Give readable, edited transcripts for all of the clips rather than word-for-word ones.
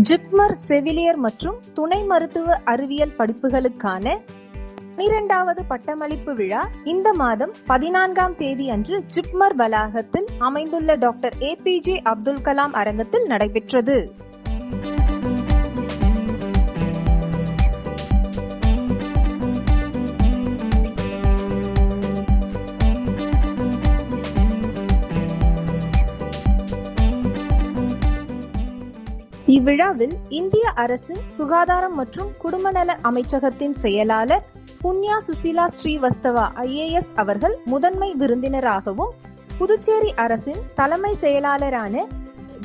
ஜிப்மர் செவிலியர் மற்றும் துணை மருத்துவ அறிவியல் படிப்புகளுக்கான 12வது பட்டமளிப்பு விழா இந்த மாதம் 14ஆம் தேதி அன்று ஜிப்மர் வளாகத்தில் அமைந்துள்ள டாக்டர் ஏபிஜே அப்துல் கலாம் அரங்கத்தில் நடைபெற்றது. இவ்விழாவில் இந்திய அரசின் சுகாதாரம் மற்றும் குடும்பநல அமைச்சகத்தின் செயலாளர் புண்ணியா சுசீலா ஸ்ரீவஸ்தவா IAS அவர்கள் முதன்மை விருந்தினராகவும், புதுச்சேரி அரசின் தலைமை செயலாளரான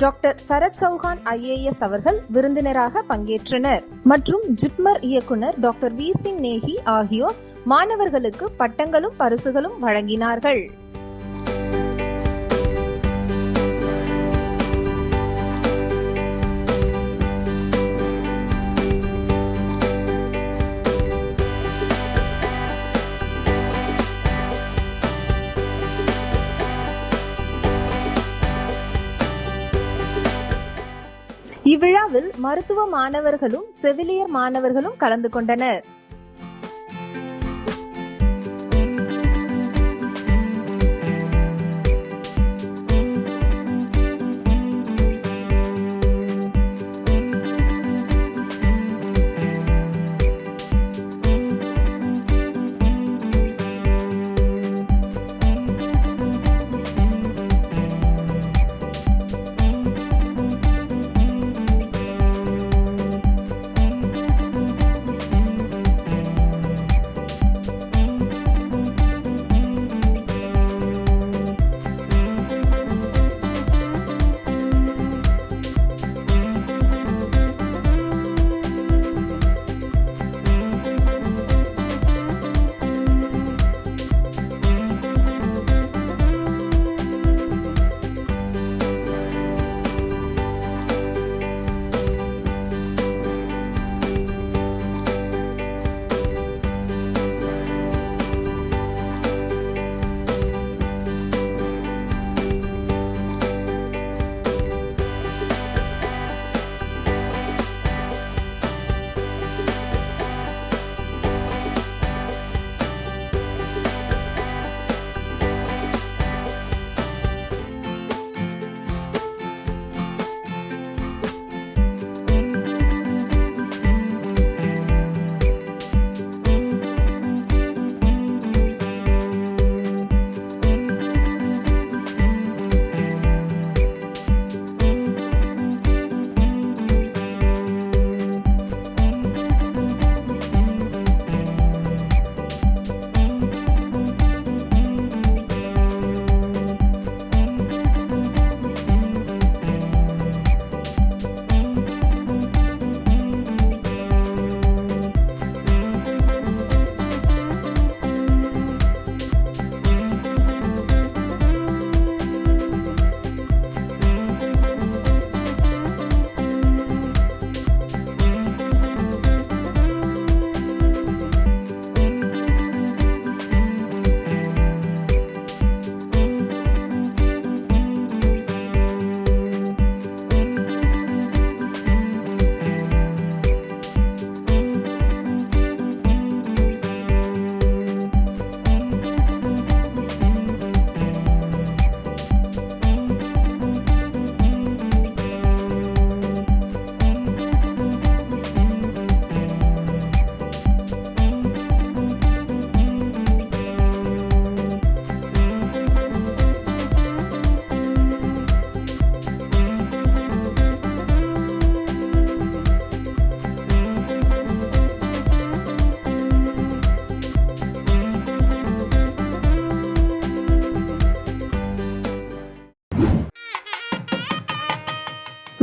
டாக்டர் சரத் சௌஹான் IAS அவர்கள் விருந்தினராக பங்கேற்றனர். மற்றும் ஜிப்மர் இயக்குனர் டாக்டர் வி சிங் நேகி ஆகியோர் மாணவர்களுக்கு பட்டங்களும் பரிசுகளும் வழங்கினார்கள். இவ்விழாவில் மருத்துவ மாணவர்களும் செவிலியர் மாணவர்களும் கலந்து கொண்டனர்.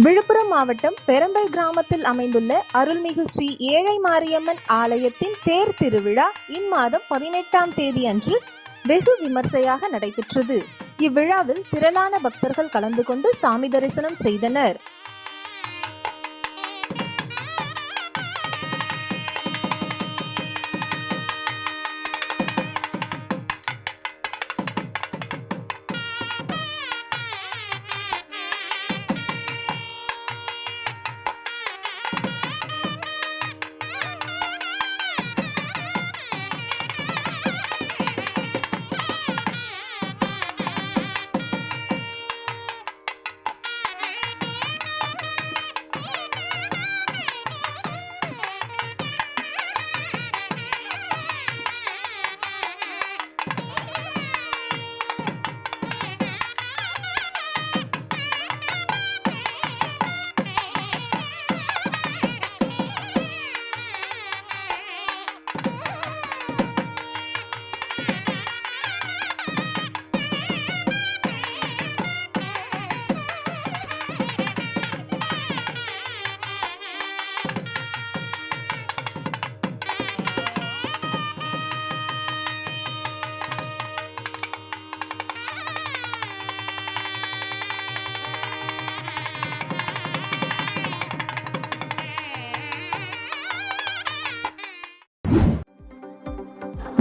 விழுப்புரம் மாவட்டம் பெரம்பை கிராமத்தில் அமைந்துள்ள அருள்மிகு ஸ்ரீ ஏழை மாரியம்மன் ஆலயத்தின் தேர் திருவிழா இம்மாதம் 18ஆம் தேதி அன்று வெகு விமர்சையாக நடைபெற்றது. இவ்விழாவில் திரளான பக்தர்கள் கலந்து கொண்டு சாமி தரிசனம் செய்தனர்.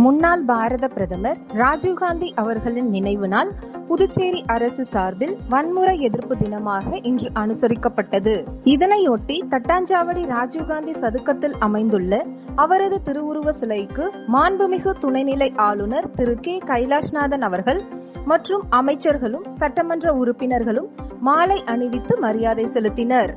முன்னாள் பாரத பிரதமர் ராஜீவ்காந்தி அவர்களின் நினைவு நாள் புதுச்சேரி அரசு சார்பில் வன்முறை எதிர்ப்பு தினமாக இன்று அனுசரிக்கப்பட்டது. இதனையொட்டி தட்டாஞ்சாவடி ராஜீவ்காந்தி சதுக்கத்தில் அமைந்துள்ள அவரது திருவுருவ சிலைக்கு மாண்புமிகு துணைநிலை ஆளுநர் திரு கே கைலாஷ்நாதன் அவர்கள் மற்றும் அமைச்சர்களும் சட்டமன்ற உறுப்பினர்களும் மாலை அணிவித்து மரியாதை செலுத்தினர்.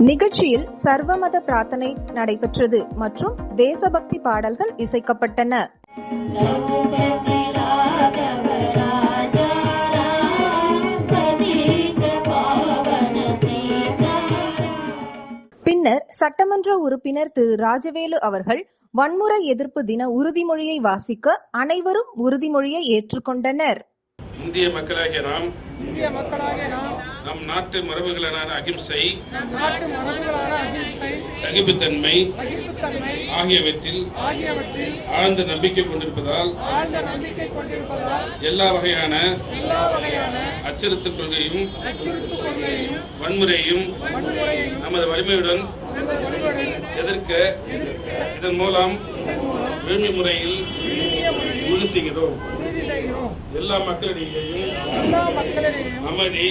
நிகழ்ச்சியில் சர்வமத பிரார்த்தனை நடைபெற்றது மற்றும் தேசபக்தி பாடல்கள் இசைக்கப்பட்டன. பின்னர் சட்டமன்ற உறுப்பினர் திரு ராஜவேலு அவர்கள் வன்முறை எதிர்ப்பு தின உறுதிமொழியை வாசிக்க அனைவரும் உறுதிமொழியை ஏற்றுக்கொண்டனர். இந்திய மக்களாகிய நாம் நம் நாட்டு மரபுகளான அகிம்சை, சகிப்புத்தன்மை ஆகியவற்றில் ஆழ்ந்த நம்பிக்கை கொண்டிருப்பதால் எல்லா வகையான அச்சுறுத்தல் கொள்கையும் வன்முறையும் நமது வலிமையுடன் எதிர்க்க இதன் மூலம் எளிமை முறையில் உறுதி செய்கிறோம். எல்லா மக்களிடையேயும் அமைதி,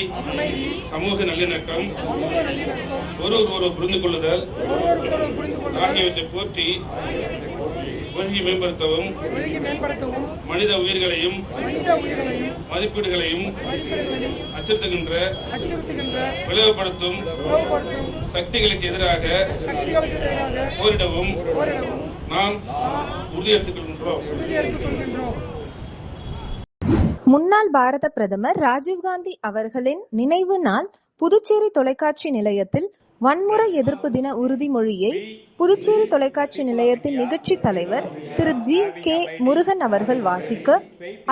சமூக நல்லிணக்கம், ஒருவரை புரிந்து கொள்ளுதல் ஆகியவற்றை போற்றி ஒழுங்கி மேம்படுத்தவும் மனித உயிர்களையும் மதிப்பீடுகளையும் அச்சுறுத்துகின்ற பிளவுபடுத்தும் சக்திகளுக்கு எதிராக போரிடவும் நாம் உறுதியேற்றுக் கொள்கின்றோம். முன்னாள் பாரத பிரதமர் ராஜீவ்காந்தி அவர்களின் நினைவு நாள் புதுச்சேரி தொலைக்காட்சி நிலையத்தில் வன்முறை எதிர்ப்பு தின உறுதிமொழியை புதுச்சேரி தொலைக்காட்சி நிலையத்தின் நிகழ்ச்சி தலைவர் திரு ஜி கே முருகன் அவர்கள் வாசிக்க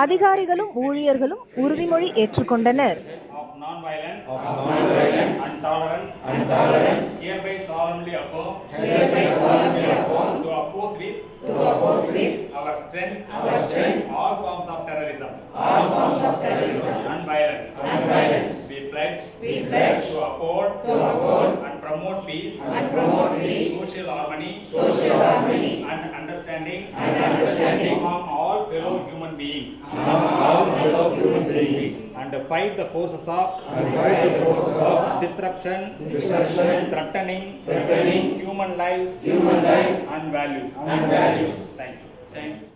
அதிகாரிகளும் ஊழியர்களும் உறுதிமொழி ஏற்றுக்கொண்டனர். To oppose with our strength all forms of terrorism and violence. We pledge to uphold and promote peace, social harmony and understanding among all fellow human beings, and fight the forces of disruption, threatening human lives and values. Thank you.